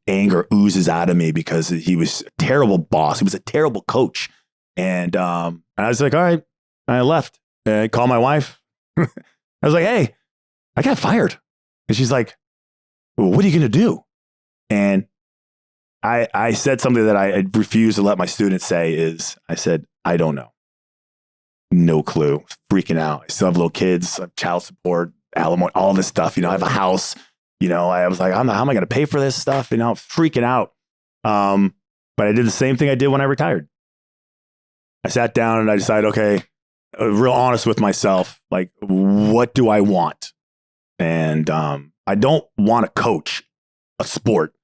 S1: anger oozes out of me because he was a terrible boss. He was a terrible coach. And I was like, all right. I left. And I called my wife. I was like, hey, I got fired. And she's like, well, what are you going to do? And I said something that I refuse to let my students say I said, I don't know. No clue. Freaking out. I still have little kids, child support, alimony, all this stuff. I have a house. I was like, how am I going to pay for this stuff? Freaking out. But I did the same thing I did when I retired. I sat down and I decided, okay, real honest with myself, what do I want? And I don't want to coach a sport.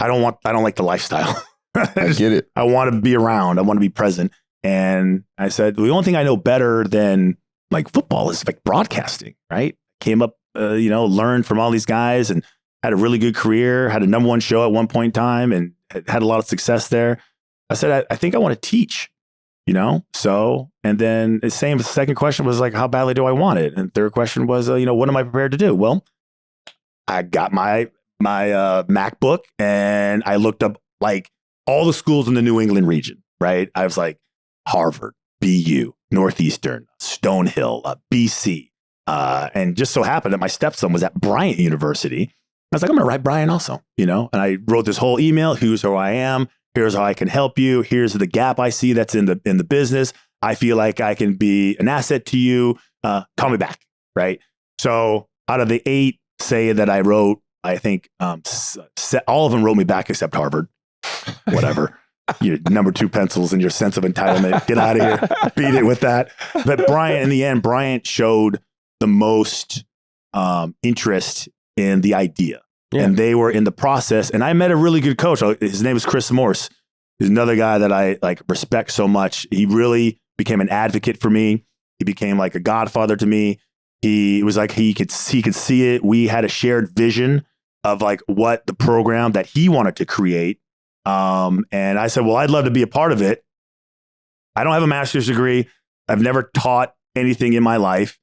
S1: I don't like the lifestyle.
S2: I get it.
S1: I want to be around. I want to be present. And I said, the only thing I know better than football is broadcasting, right? Came up, learned from all these guys and had a really good career, had a #1 show at one point in time and had a lot of success there. I said, I think I want to teach, So, and then the second question was how badly do I want it? And third question was, what am I prepared to do? Well, I got my MacBook and I looked up all the schools in the New England region, right? I was like Harvard, BU, Northeastern, Stonehill, BC. And just so happened that my stepson was at Bryant University. I was like, I'm going to write Bryant also, and I wrote this whole email. Here's who I am. Here's how I can help you. Here's the gap I see that's in the business. I feel like I can be an asset to you. Call me back. Right. So out of the 8 that I wrote, I think all of them wrote me back except Harvard. Whatever. Your #2 pencils and your sense of entitlement. Get out of here. Beat it with that. But Bryant, in the end, showed the most interest in the idea. Yeah. And they were in the process. And I met a really good coach. His name is Chris Morse. He's another guy that I respect so much. He really became an advocate for me. He became a godfather to me. He was he could see it. We had a shared vision of what the program that he wanted to create. And I said, well, I'd love to be a part of it. I don't have a master's degree. I've never taught anything in my life.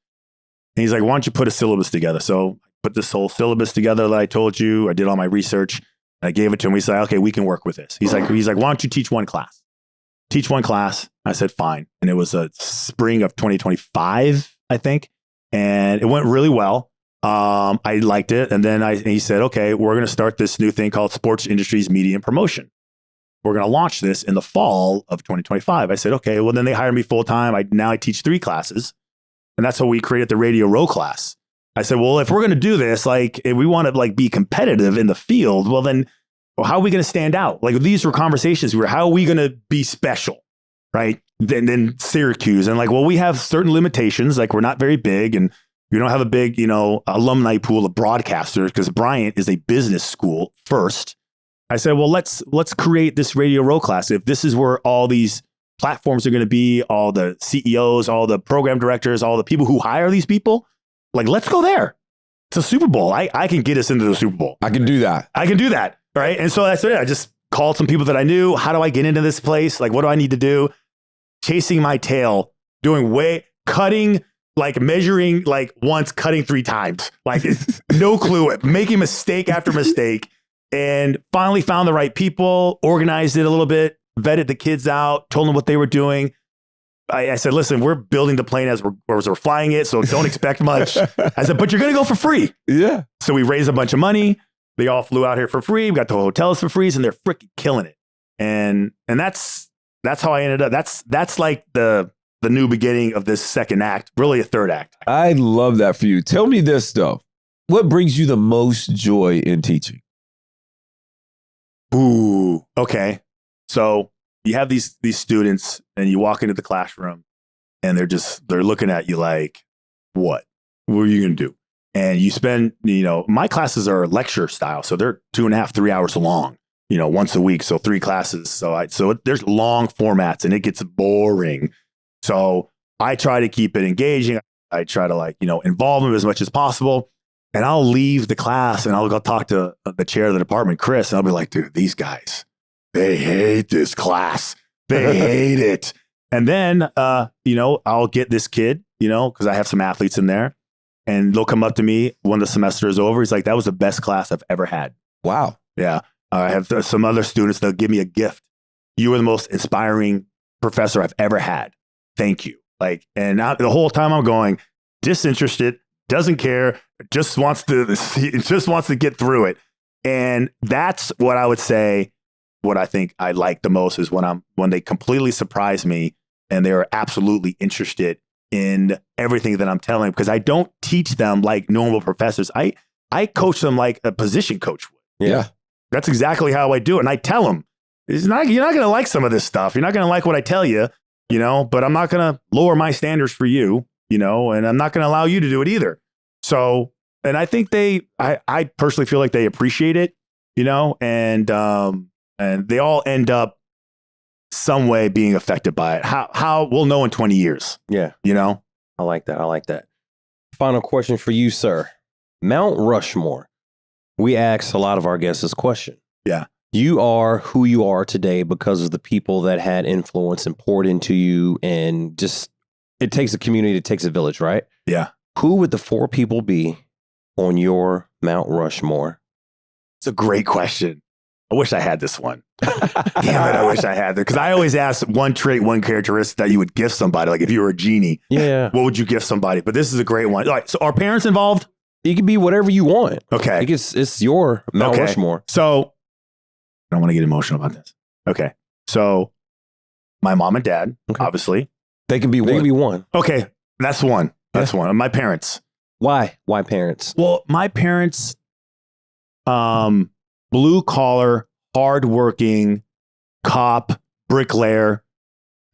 S1: And he's like, why don't you put a syllabus together? So I put this whole syllabus together that I told you. I did all my research. I gave it to him. He said, okay, we can work with this. He's like, why don't you teach one class? Teach one class. I said, fine. And it was a spring of 2025, I think. And it went really well. I liked it. And then he said, okay, we're going to start this new thing called Sports Industries Media and Promotion. We're going to launch this in the fall of 2025. I said, okay, well, then they hired me full time. Now I teach 3 classes. And that's how we created the Radio Row class. I said, well, if we're going to do this, if we want to be competitive in the field, well, then how are we going to stand out? These were conversations where how are we going to be special, right? than Syracuse. And like, well, we have certain limitations. Like we're not very big and we don't have a big, alumni pool of broadcasters because Bryant is a business school first. I said, well, let's create this Radio Row class. If this is where all these platforms are going to be, all the CEOs, all the program directors, all the people who hire these people, like, let's go there. It's a Super Bowl. I can get us into the Super Bowl.
S2: I can do that.
S1: Right. And so that's it. I just called some people that I knew. How do I get into this place? Like, what do I need to do? Chasing my tail, cutting, like measuring, like once, cutting 3 times. Like, no clue. Making mistake after mistake. And finally found the right people, organized it a little bit, vetted the kids out, told them what they were doing. I said, listen, we're building the plane as we're flying it, so don't expect much. I said, but you're going to go for free.
S2: Yeah.
S1: So we raised a bunch of money. They all flew out here for free. We got the hotels for free, and they're freaking killing it. And that's how I ended up. That's like the new beginning of this second act, really a third act.
S2: I love that for you. Tell me this, though. What brings you the most joy in teaching?
S1: Ooh, okay. So you have these students and you walk into the classroom and they're looking at you like, what are you going to do? And you spend, my classes are lecture style. So they're 2.5, 3 hours long, once a week. So 3 classes. So there's long formats and it gets boring. So I try to keep it engaging. I try to involve them as much as possible. And I'll leave the class and I'll go talk to the chair of the department, Chris, and I'll be like, dude, these guys, they hate this class. They hate it. And then, I'll get this kid, because I have some athletes in there, and they'll come up to me when the semester is over. He's like, that was the best class I've ever had.
S2: Wow.
S1: Yeah. I have some other students that'll give me a gift. You were the most inspiring professor I've ever had. Thank you. The whole time I'm going, disinterested, doesn't care, just wants to get through it. And that's what I would say, what I think I like the most is when they completely surprise me and they're absolutely interested in everything that I'm telling them, because I don't teach them like normal professors. I coach them like a position coach would.
S2: Yeah.
S1: That's exactly how I do it. And I tell them, you're not going to like some of this stuff. You're not going to like what I tell you, but I'm not going to lower my standards for you, and I'm not going to allow you to do it either. So, and I think I personally feel like they appreciate it, and they all end up some way being affected by it. How we'll know in 20 years.
S3: Yeah. I like that. Final question for you, sir. Mount Rushmore. We ask a lot of our guests this question.
S1: Yeah.
S3: You are who you are today because of the people that had influence and poured into you, and just, it takes a community, it takes a village, right?
S1: Yeah.
S3: Who would the 4 people be on your Mount Rushmore?
S1: It's a great question. I wish I had this one. Damn it, I wish I had it. Because I always ask one trait, one characteristic that you would gift somebody. Like if you were a genie, what would you gift somebody? But this is a great one. All right, so are parents involved?
S3: It could be whatever you want.
S1: Okay.
S3: Like it's your Mount Rushmore.
S1: So I don't want to get emotional about this. Okay. So my mom and dad, obviously.
S2: They can be one.
S1: Okay. That's one. That's one. My parents.
S3: Why? Why parents?
S1: Well, my parents, blue collar, hardworking, cop, bricklayer,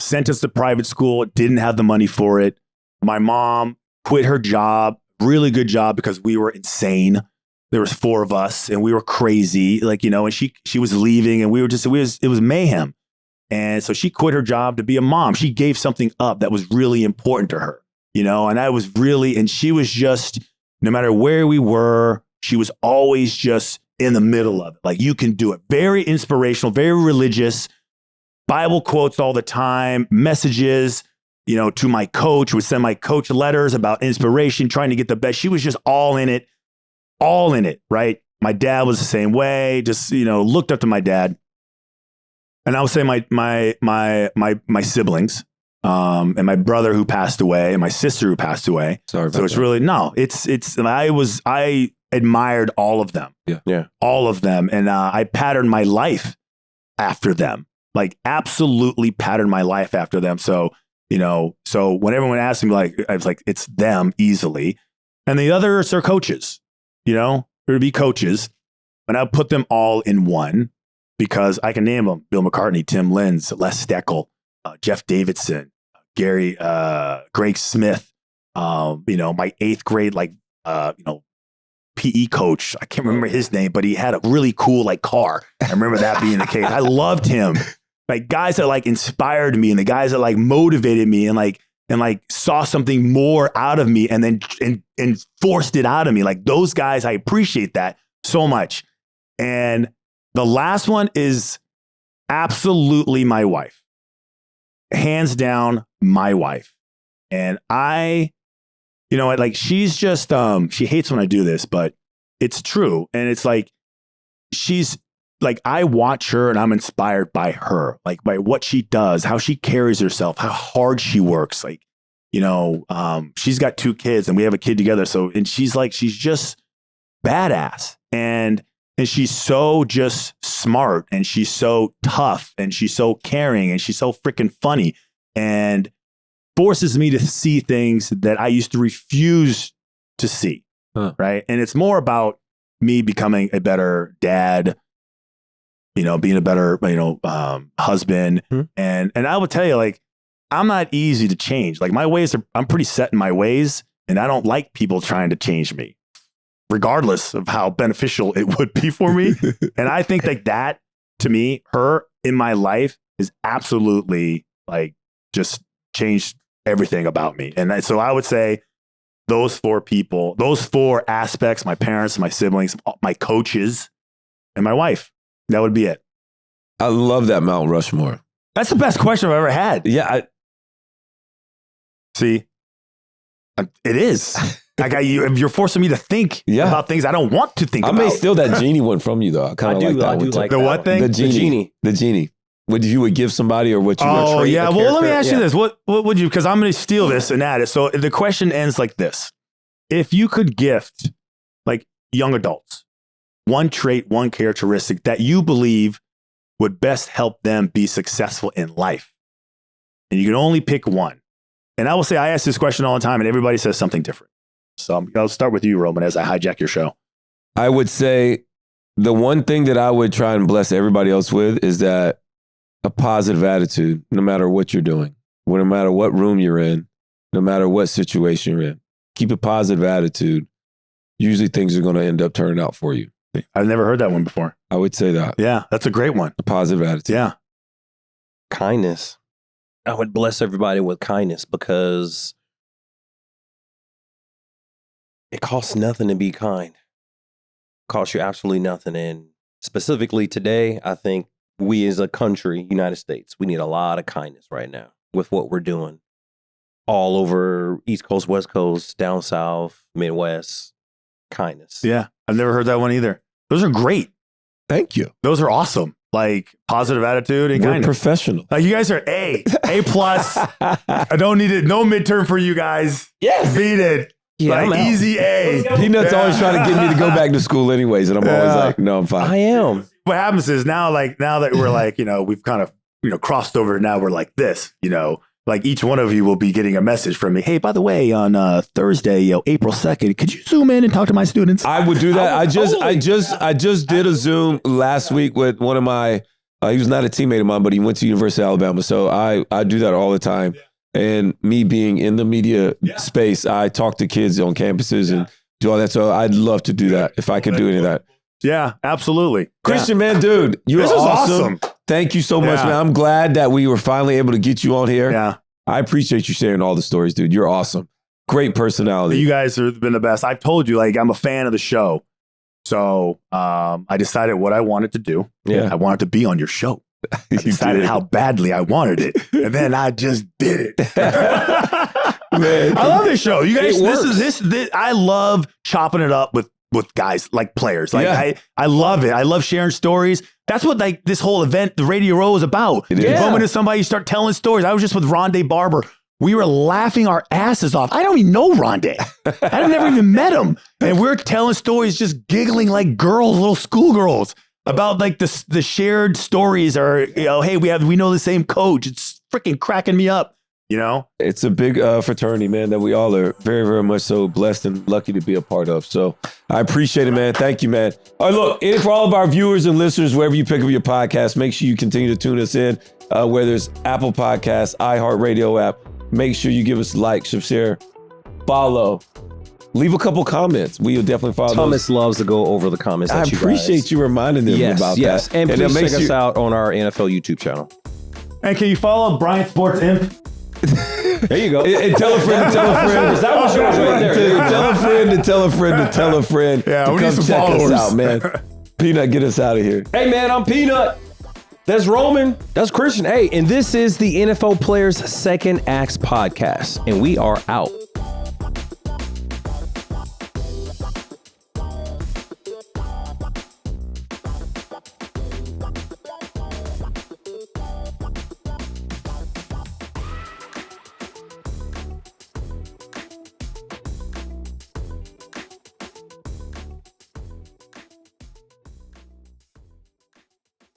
S1: sent us to private school, didn't have the money for it. My mom quit her job, really good job, because we were insane. There was 4 of us and we were crazy, and she was leaving and it was mayhem. And so she quit her job to be a mom. She gave something up that was really important to her, and she was just, no matter where we were, she was always just in the middle of it. Like, you can do it. Very inspirational, very religious, Bible quotes all the time, messages, to my coach, would send my coach letters about inspiration, trying to get the best. She was just all in it, right? My dad was the same way, just, looked up to my dad. And I would say my siblings, and my brother who passed away and my sister who passed away.
S2: Sorry about
S1: so it's
S2: that.
S1: really, no, I admired all of them.
S2: Yeah.
S1: All of them. And I patterned my life after them, like absolutely patterned my life after them. So, so when everyone asked me, I was like, it's them easily. And the others are coaches, there would be coaches, and I'll put them all in one because I can name them: Bill McCartney, Tim Lenz, Les Steckel, Jeff Davidson, Greg Smith, my 8th grade, PE coach. I can't remember his name, but he had a really cool car. I remember that being the case. I loved him. Guys that inspired me and the guys that motivated me and saw something more out of me and then and forced it out of me. Those guys, I appreciate that so much. And the last one is absolutely my wife. Hands down, my wife. And she's just, she hates when I do this, but it's true. And it's she's I watch her and I'm inspired by her, by what she does, how she carries herself, how hard she works. She's got 2 kids and we have a kid together. So, and she's just badass. And she's so just smart and she's so tough and she's so caring and she's so freaking funny and forces me to see things that I used to refuse to see. Right. And it's more about me becoming a better dad, being a better, husband. And I would tell you, I'm not easy to change. My ways I'm pretty set in my ways and I don't like people trying to change me, regardless of how beneficial it would be for me. And I think that to me, her in my life is absolutely just changed everything about me. And so I would say those 4 people, those 4 aspects, my parents, my siblings, my coaches, and my wife, that would be it.
S2: I love that Mount Rushmore.
S1: That's the best question I've ever had.
S2: Yeah.
S1: See, it is. You're forcing me to think about things I don't want to think about.
S2: I may steal that genie one from you, though. I kind of like that one.
S3: Like
S1: the what thing?
S2: The genie. The genie. What you would give somebody or what you would trade?
S1: Yeah. Well, let me ask you this. What would you, because I'm going to steal this and add it. So the question ends like this. If you could gift young adults one trait, one characteristic that you believe would best help them be successful in life, and you can only pick one. And I will say, I ask this question all the time and everybody says something different. So I'll start with you, Roman, as I hijack your show.
S2: I would say the one thing that I would try and bless everybody else with is that a positive attitude, no matter what you're doing, no matter what room you're in, no matter what situation you're in. Keep a positive attitude. Usually things are going to end up turning out for you.
S1: I've never heard that one before.
S2: I would say that.
S1: Yeah, that's a great one.
S2: A positive attitude.
S1: Yeah.
S3: Kindness. I would bless everybody with kindness because it costs nothing to be kind. It costs you absolutely nothing. And specifically today, I think we as a country, United States, we need a lot of kindness right now with what we're doing all over East Coast, West Coast, down South, Midwest. Kindness.
S1: Yeah. I've never heard that one either. Those are great.
S2: Thank you.
S1: Those are awesome. Positive attitude and
S2: We're
S1: kindness.
S2: professional.
S1: You guys are A plus. I don't need it. No midterm for you guys.
S3: Yes.
S1: Beat it.
S3: Yeah,
S1: easy A.
S2: Peanut's always trying to get me to go back to school anyways. And I'm always like, no, I'm fine.
S3: I am.
S1: What happens is now that we're we've kind of, crossed over. Now we're like this, each one of you will be getting a message from me. Hey, by the way, on Thursday, April 2nd, could you zoom in and talk to my students?
S2: I would do that. I just did a Zoom last week with one of my, he was not a teammate of mine, but he went to University of Alabama. So I do that all the time. And me being in the media space, I talk to kids on campuses and do all that. So I'd love to do that if I could do any of that.
S1: Yeah, absolutely.
S2: Christian, man, dude, you're awesome. Thank you so much, man. I'm glad that we were finally able to get you on here.
S1: Yeah.
S2: I appreciate you sharing all the stories, dude. You're awesome. Great personality.
S1: You guys have been the best. I've told you, I'm a fan of the show. So I decided what I wanted to do.
S2: Yeah.
S1: I wanted to be on your show. I decided how badly I wanted it. And then I just did it. Man, I love this show. You guys, this I love chopping it up with guys like players. I love it. I love sharing stories. That's what this whole event, the Radio Row, is about. You bump into somebody, you start telling stories. I was just with Rondé Barber. We were laughing our asses off. I don't even know Rondé. I've never even met him. And we're telling stories, just giggling like girls, little schoolgirls, about the shared stories or, hey, we know the same coach. It's freaking cracking me up.
S2: It's a big fraternity, man, that we all are very, very much so blessed and lucky to be a part of. So I appreciate it, man. Thank you, man. All right, look, and for all of our viewers and listeners, wherever you pick up your podcast, make sure you continue to tune us in. whether it's Apple Podcasts, iHeartRadio app. Make sure you give us a like, share, follow. Leave a couple comments. We'll definitely follow
S3: Thomas loves to go over the comments.
S2: I appreciate you reminding them about that.
S3: And please check us out on our NFL YouTube channel.
S1: And can you follow Bryant Sports Imp?
S3: There you go.
S2: And tell a friend to tell a friend.
S3: Is that what's yours right there?
S2: Tell a friend to tell a friend to tell a friend.
S1: Yeah,
S2: to
S1: we
S2: come
S1: need some
S2: check
S1: followers.
S2: us out, man. Peanut, get us out of here.
S3: Hey, man, I'm Peanut. That's Roman. That's Christian. Hey, and this is the NFL Players Second Acts podcast, and we are out.